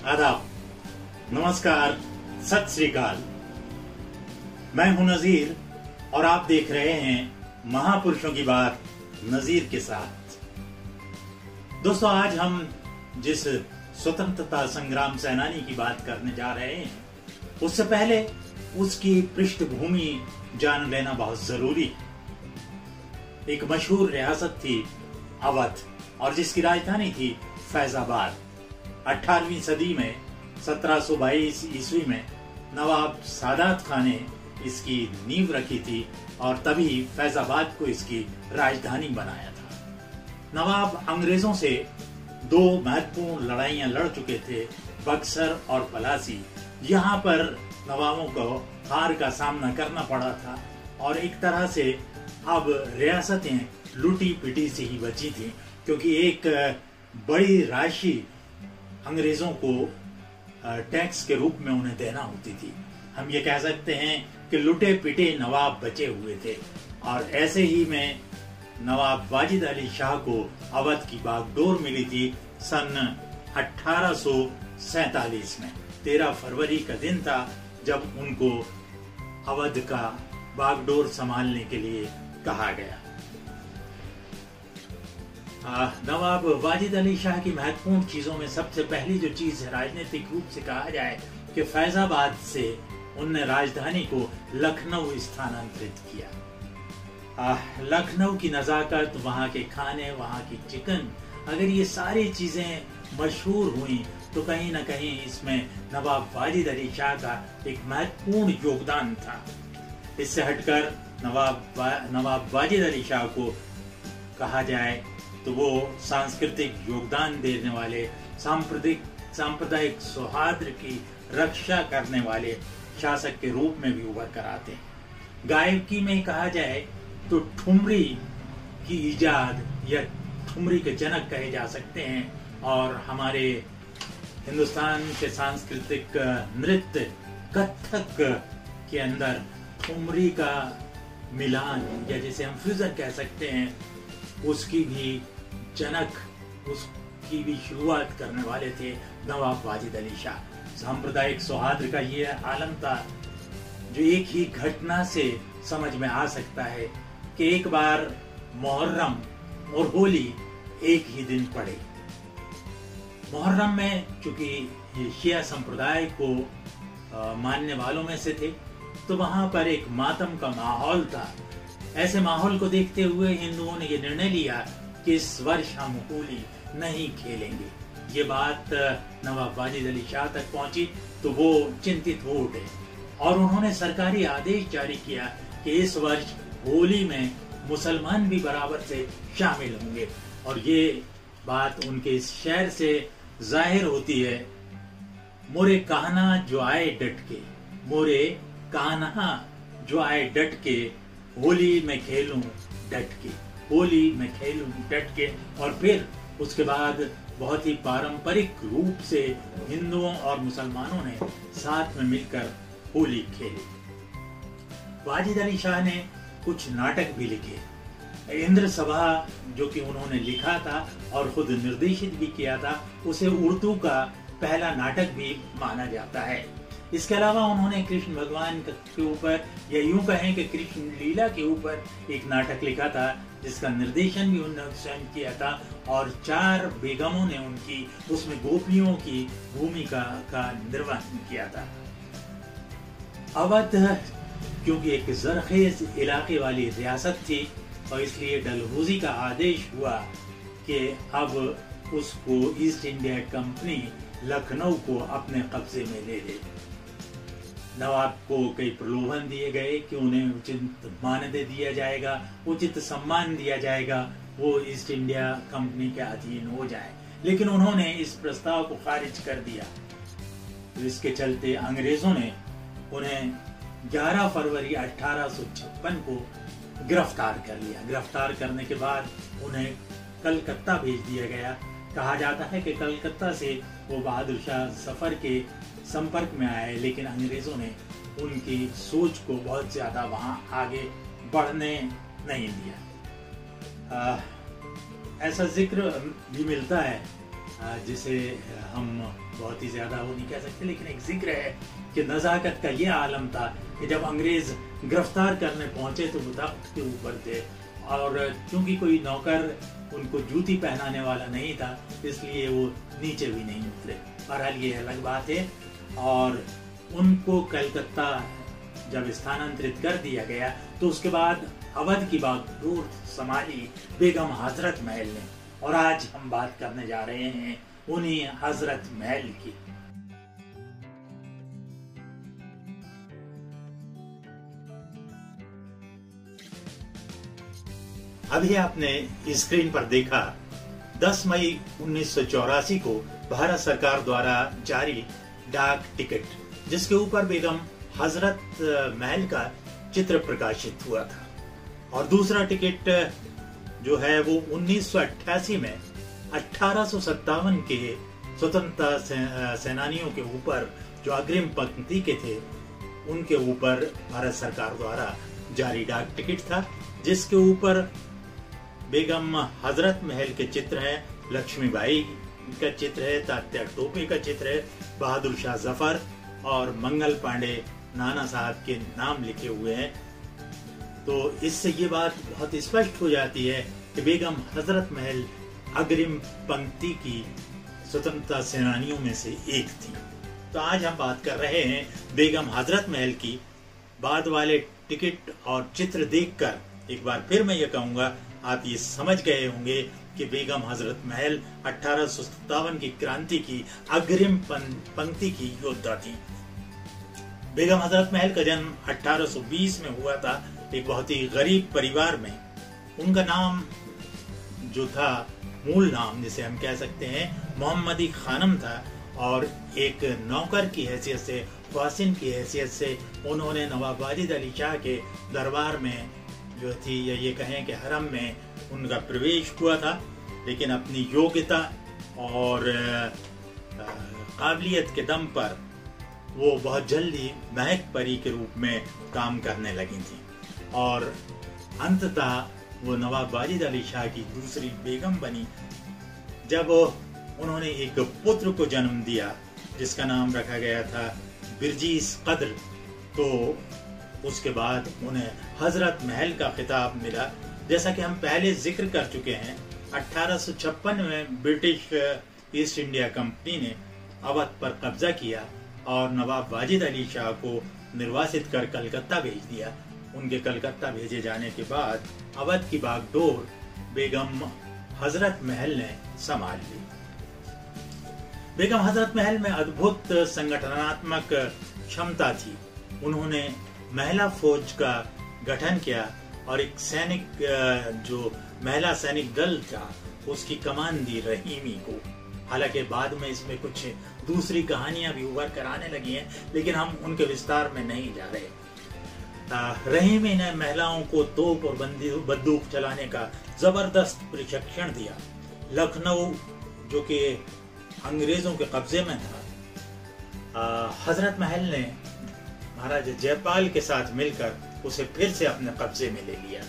आदाब, नमस्कार, सत श्री अकाल। मैं हूं नजीर और आप देख रहे हैं महापुरुषों की बात नजीर के साथ। दोस्तों, आज हम जिस स्वतंत्रता संग्राम सेनानी की बात करने जा रहे हैं, उससे पहले उसकी पृष्ठभूमि जान लेना बहुत जरूरी है। एक मशहूर रियासत थी अवध और जिसकी राजधानी थी फैजाबाद। 18वीं सदी में 1722 ईस्वी में नवाब सादात खान ने इसकी नींव रखी थी और तभी फैजाबाद को इसकी राजधानी बनाया था। नवाब अंग्रेजों से दो महत्वपूर्ण लड़ाइयां लड़ चुके थे, बक्सर और पलासी। यहाँ पर नवाबों को हार का सामना करना पड़ा था और एक तरह से अब रियासतें लूटी पिटी से ही बची थी, क्योंकि एक बड़ी राशि अंग्रेजों को टैक्स के रूप में उन्हें देना होती थी। हम ये कह सकते हैं कि लुटे पिटे नवाब बचे हुए थे। और ऐसे ही में नवाब वाजिद अली शाह को अवध की बागडोर मिली थी सन 1847 में। 13 फरवरी का दिन था जब उनको अवध का बागडोर संभालने के लिए कहा गया। नवाब वाजिद अली शाह की महत्वपूर्ण चीजों में सबसे पहली जो चीज है, राजनीतिक रूप से कहा जाए कि फैजाबाद से उनने राजधानी को लखनऊ स्थानांतरित किया। लखनऊ की नजाकत, वहाँ के खाने, वहाँ की चिकन, अगर ये सारी चीजें मशहूर हुई तो कहीं ना कहीं इसमें नवाब वाजिद अली शाह का एक महत्वपूर्ण योगदान था। इससे हटकर नवाब वाजिद अली शाह को कहा जाए तो वो सांस्कृतिक योगदान देने वाले, सांप्रदायिक सौहार्द की रक्षा करने वाले शासक के रूप में भी उभर कर आते हैं। गायकी में कहा जाए तो ठुमरी की इजाद या ठुमरी के जनक कहे जा सकते हैं। और हमारे हिंदुस्तान के सांस्कृतिक नृत्य कथक के अंदर ठुमरी का मिलान या जिसे हम फ्यूजन कह सकते हैं, उसकी भी जनक, उसकी भी शुरुआत करने वाले थे नवाब वाजिद अली शाह। सांप्रदायिक सौहार्द का ये आलम था जो एक ही घटना से समझ में आ सकता है कि एक बार मुहर्रम और होली एक ही दिन पड़े। मुहर्रम में चूंकि ये शिया संप्रदाय को मानने वालों में से थे, तो वहां पर एक मातम का माहौल था। ऐसे माहौल को देखते हुए हिंदुओं ने ये निर्णय लिया कि इस वर्ष हम होली नहीं खेलेंगे। ये बात नवाब वाजिद अली शाह तक पहुंची तो वो चिंतित हो उठे और उन्होंने सरकारी आदेश जारी किया कि इस वर्ष होली में मुसलमान भी बराबर से शामिल होंगे। और ये बात उनके इस शहर से जाहिर होती है, मोरे कहना जो आए डट के, मोरे कहना जो आए डट के, होली में खेलूं डट के, होली में खेलूं डट के। और फिर उसके बाद बहुत ही पारंपरिक रूप से हिंदुओं और मुसलमानों ने साथ में मिलकर होली खेली। वाजिद अली शाह ने कुछ नाटक भी लिखे। इंद्र सभा जो कि उन्होंने लिखा था और खुद निर्देशित भी किया था, उसे उर्दू का पहला नाटक भी माना जाता है। इसके अलावा उन्होंने कृष्ण भगवान के ऊपर या यूं कहें कि कृष्ण लीला के ऊपर एक नाटक लिखा था जिसका निर्देशन भी उन्होंने स्वयं किया था और 4 बेगमों ने उनकी उसमें गोपियों की भूमिका का निर्वहन किया था। अवध क्योंकि एक जरखेज इलाके वाली रियासत थी और इसलिए डलहौजी का आदेश हुआ कि अब उसको ईस्ट इंडिया कंपनी लखनऊ को अपने कब्जे में ले ले। नवाब को कई प्रलोभन दिए गए कि उन्हें उचित मानदेय दिया जाएगा, उचित सम्मान दिया जाएगा, वो ईस्ट इंडिया कंपनी के अधीन हो जाए, लेकिन उन्होंने इस प्रस्ताव को खारिज कर दिया। तो इसके चलते अंग्रेजों ने उन्हें 11 फरवरी 1856 को गिरफ्तार कर लिया। गिरफ्तार करने के बाद उन्हें कलकत्ता भेज दिया गया। कहा जाता है कि कलकत्ता से वो बहादुर शाह जफर के संपर्क में आए, लेकिन अंग्रेजों ने उनकी सोच को बहुत ज्यादा वहां आगे बढ़ने नहीं दिया। ऐसा जिक्र भी मिलता है जिसे हम बहुत ही ज़्यादा वो नहीं कह सकते, लेकिन एक जिक्र है कि नज़ाकत का ये आलम था कि जब अंग्रेज़ गिरफ्तार करने पहुंचे तो वो तख्त के ऊपर थे, और क्योंकि कोई नौकर उनको जूती पहनाने वाला नहीं था इसलिए वो नीचे भी नहीं उतरे। बहरहाल ये अलग बात है। और उनको कलकत्ता जब स्थानांतरित कर दिया गया तो उसके बाद अवध की बागडोर संभाली बेगम हजरत महल ने, और आज हम बात करने जा रहे हैं उन्हीं हजरत महल की। अभी आपने स्क्रीन पर देखा 10 मई 1984 को भारत सरकार द्वारा जारी डाक टिकट, जिसके ऊपर बेगम हजरत महल का चित्र प्रकाशित हुआ था। और दूसरा टिकट जो है वो 1988 में 1857 के स्वतंत्रता सेनानियों के ऊपर जो अग्रिम पंक्ति के थे उनके ऊपर भारत सरकार द्वारा जारी डाक टिकट था, जिसके ऊपर बेगम हजरत महल के चित्र हैं, लक्ष्मीबाई का चित्र है, तात्या टोपे का चित्र है, बहादुर शाह जफर और मंगल पांडे नाना साहब के नाम लिखे हुए हैं। तो इससे ये बात बहुत स्पष्ट हो जाती है कि बेगम हजरत महल अग्रिम पंक्ति की स्वतंत्रता सेनानियों में से एक थी। तो आज हम बात कर रहे हैं बेगम हजरत महल की। बाद वाले टिकट और चित्र देखकर एक बार फिर मैं ये कहूंगा, आप ये समझ गए होंगे कि बेगम हजरत महल 1857 की क्रांति की अग्रिम पंक्ति की योद्धा थी। बेगम हजरत महल का जन्म 1820 में हुआ था एक बहुत ही गरीब परिवार में। उनका नाम जो था, मूल नाम जिसे हम कह सकते हैं, मोहम्मदी खानम था, और एक नौकर की हैसियत से, ख्वासिन की हैसियत से उन्होंने नवाब वाजिद अली शाह के दरबार में जो थी, या ये कहें कि हरम में उनका प्रवेश हुआ था। लेकिन अपनी योग्यता और काबिलियत के दम पर वो बहुत जल्दी महक परी के रूप में काम करने लगी थी, और अंततः वो नवाब वाजिद अली शाह की दूसरी बेगम बनी। जब उन्होंने एक पुत्र को जन्म दिया जिसका नाम रखा गया था बिरजीस कद्र, तो उसके बाद उन्हें हजरत महल का खिताब मिला। जैसा कि हम पहले जिक्र कर चुके हैं, 1856 में ब्रिटिश ईस्ट इंडिया कंपनी ने अवध पर कब्जा किया और नवाब वाजिद अली शाह को निर्वासित कर कलकत्ता भेज दिया। उनके कलकत्ता भेजे जाने के बाद अवध की बागडोर बेगम हजरत महल ने संभाल ली। बेगम हजरत महल में अद्भुत संगठनात्मक क्षमता थी। उन्होंने महिला फौज का गठन किया और एक सैनिक जो महिला सैनिक दल था उसकी कमान दी रहीमी को। हालांकि बाद में इसमें कुछ दूसरी कहानियां भी उभर कर आने लगी हैं, लेकिन हम उनके विस्तार में नहीं जा रहे। रहीमी ने महिलाओं को तोप और बंदूक चलाने का जबरदस्त प्रशिक्षण दिया। लखनऊ जो कि अंग्रेजों के कब्जे में था, हजरत महल ने महाराजा जयपाल के साथ मिलकर उसे फिर से अपने कब्जे में ले लिया।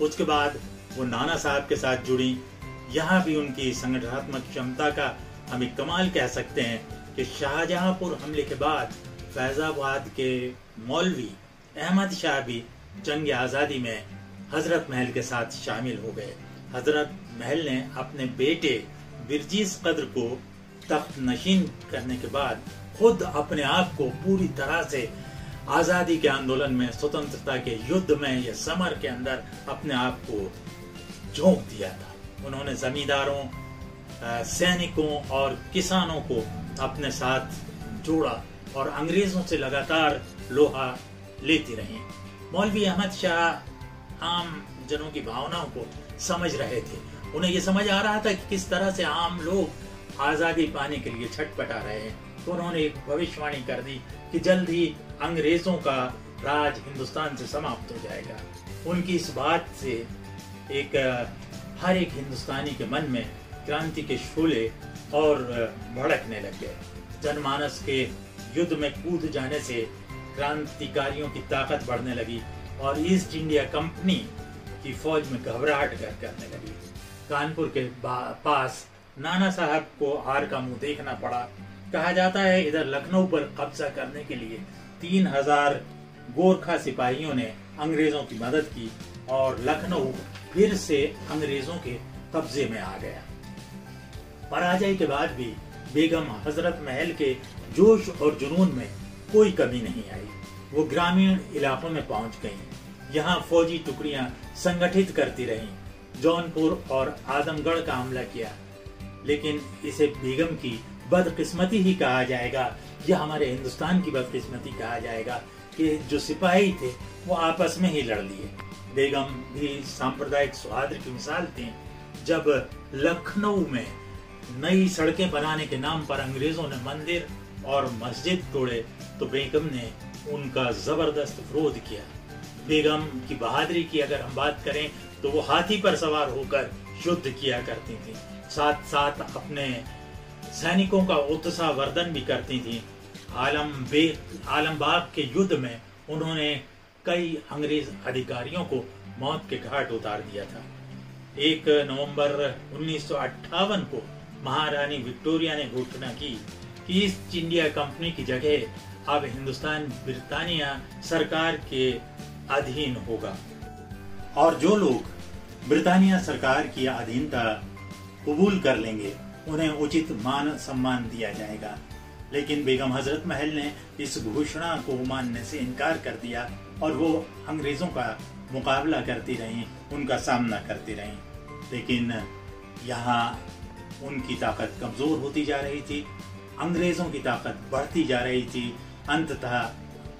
उसके बाद वो नाना साहब के साथ जुड़ी। यहाँ भी उनकी संगठनात्मक क्षमता का हम एक कमाल कह सकते हैं कि शाहजहांपुर हमले के बाद फैजाबाद के मौलवी अहमद शाह भी जंग आज़ादी में हजरत महल के साथ शामिल हो गए। हजरत महल ने अपने बेटे बिरजीस कद्र को तख्त नशीन करने के बाद खुद अपने आप को पूरी तरह से आजादी के आंदोलन में, स्वतंत्रता के युद्ध में या समर के अंदर अपने आप को झोंक दिया था। उन्होंने जमींदारों, सैनिकों और किसानों को अपने साथ जोड़ा और अंग्रेजों से लगातार लोहा लेती रही। मौलवी अहमद शाह आम जनों की भावनाओं को समझ रहे थे। उन्हें यह समझ आ रहा था कि किस तरह से आम लोग आजादी पाने के लिए छटपटा रहे हैं। तो उन्होंने एक भविष्यवाणी कर दी कि जल्द ही अंग्रेजों का राज हिंदुस्तान से समाप्त हो जाएगा। उनकी इस बात से हर एक हिंदुस्तानी के मन में क्रांति के शोले और भड़कने लग गए। जनमानस के युद्ध में कूद जाने से क्रांतिकारियों की ताकत बढ़ने लगी और ईस्ट इंडिया कंपनी की फौज में घबराहट करने लगी। कानपुर के पास नाना साहब को हार का मुंह देखना पड़ा। कहा जाता है इधर लखनऊ पर कब्जा करने के लिए 3000 गोरखा सिपाहियों ने अंग्रेजों की मदद की और लखनऊ फिर से अंग्रेजों के कब्जे में आ गया। पराजय के बाद भी बेगम हजरत महल के जोश और जुनून में कोई कमी नहीं आई। वो ग्रामीण इलाकों में पहुंच गईं। यहाँ फौजी टुकड़ियां संगठित करती रहीं। जौनपुर और आजमगढ़ का हमला किया, लेकिन इसे बेगम की बदकिस्मती ही कहा जाएगा या हमारे हिंदुस्तान की बदकिस्मती कहा जाएगा कि जो सिपाही थे वो आपस में ही लड़ लिए। बेगम भी सांप्रदायिक सौहार्द की मिसाल थी। जब लखनऊ में नई सड़कें बनाने के नाम पर अंग्रेजों ने मंदिर और मस्जिद तोड़े तो बेगम ने उनका जबरदस्त विरोध किया। बेगम की बहादुरी की अगर हम बात करें तो वो हाथी पर सवार होकर युद्ध किया करती थी, साथ साथ अपने सैनिकों का उत्साह वर्धन भी करती थी। आलमबाग के युद्ध में उन्होंने कई अंग्रेज अधिकारियों को मौत के घाट उतार दिया था। 1 नवंबर 1958 को महारानी विक्टोरिया ने घोषणा की कि ईस्ट इंडिया कंपनी की जगह अब हिंदुस्तान ब्रिटानिया सरकार के अधीन होगा और जो लोग ब्रिटानिया सरकार की अधीनता कबूल कर लेंगे उन्हें उचित मान सम्मान दिया जाएगा। लेकिन बेगम हजरत महल ने इस घोषणा को मानने से इनकार कर दिया और वो अंग्रेजों का मुकाबला करती रहीं, उनका सामना करती रहीं। लेकिन यहाँ उनकी ताकत कमजोर होती जा रही थी, अंग्रेजों की ताकत बढ़ती जा रही थी। अंततः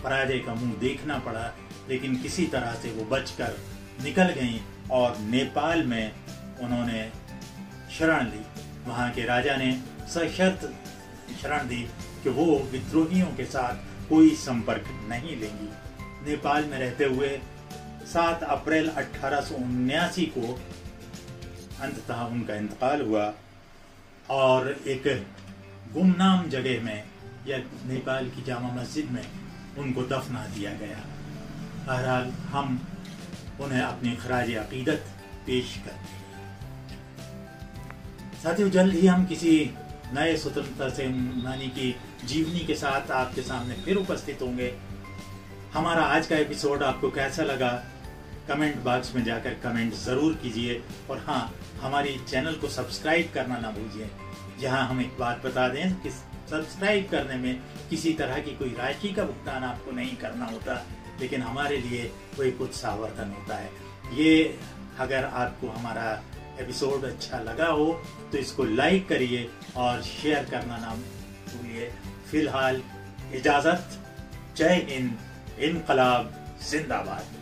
पराजय का मुंह देखना पड़ा, लेकिन किसी तरह से वो बचकर निकल गईं और नेपाल में उन्होंने शरण ली। वहां के राजा ने सशर्त शरण दी कि वो विद्रोहियों के साथ कोई संपर्क नहीं लेंगी। नेपाल में रहते हुए 7 अप्रैल 1879 को अंततः उनका इंतकाल हुआ और एक गुमनाम जगह में या नेपाल की जामा मस्जिद में उनको दफना दिया गया। बहरहाल हम उन्हें अपनी खराज अकीदत पेश करते हैं। साथियों, जल्द ही हम किसी नए स्वतंत्रता सेनानी की जीवनी के साथ आपके सामने फिर उपस्थित होंगे। हमारा आज का एपिसोड आपको कैसा लगा कमेंट बॉक्स में जाकर कमेंट जरूर कीजिए और हाँ, हमारी चैनल को सब्सक्राइब करना ना भूलिए। यहाँ हम एक बात बता दें कि सब्सक्राइब करने में किसी तरह की कोई राशि का भुगतान आपको नहीं करना होता, लेकिन हमारे लिए वो एक उत्साहवर्धन होता है। ये अगर आपको हमारा एपिसोड अच्छा लगा हो तो इसको लाइक करिए और शेयर करना ना भूलिए। फिलहाल इजाजत। जय हिंद। इनकलाब जिंदाबाद।